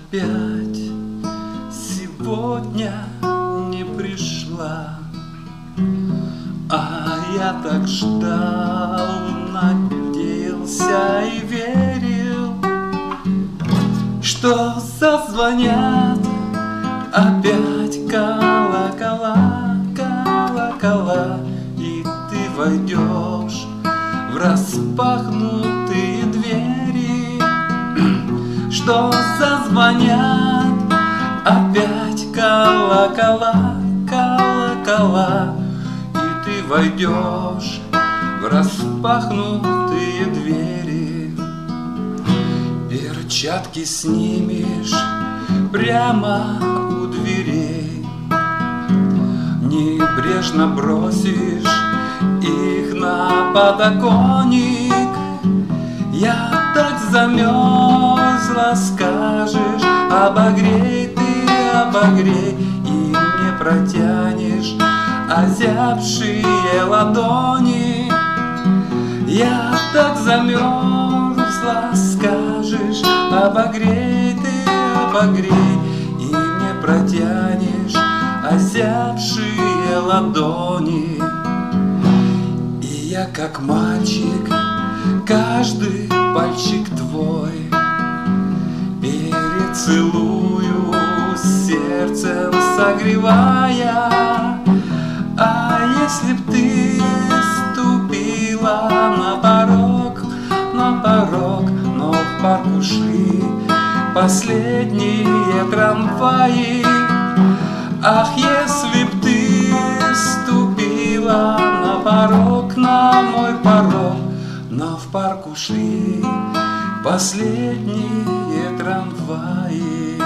опять сегодня не пришла. А я так ждал, надеялся и верил, что зазвонят опять колокола, колокола, и ты войдешь в распахнутые двери, что зазвонят опять колокола, колокола, и ты войдешь в распахнутые двери. Перчатки снимешь прямо у дверей, небрежно бросишь их на подоконник. Я так замерзла, скажешь, обогрей ты, обогрей, и не протянешь озябшие ладони. Я так замерзла, скажешь, обогрей ты, обогрей, и не протянешь озябшие ладони. И я как мальчик каждый пальчик твой перецелую, сердцем согревая. А если б ты ступила на порог, но в парк ушли последние трамваи. Ах, если б ты ступила на порог, на мой порог, но в парк ушли последние трамваи.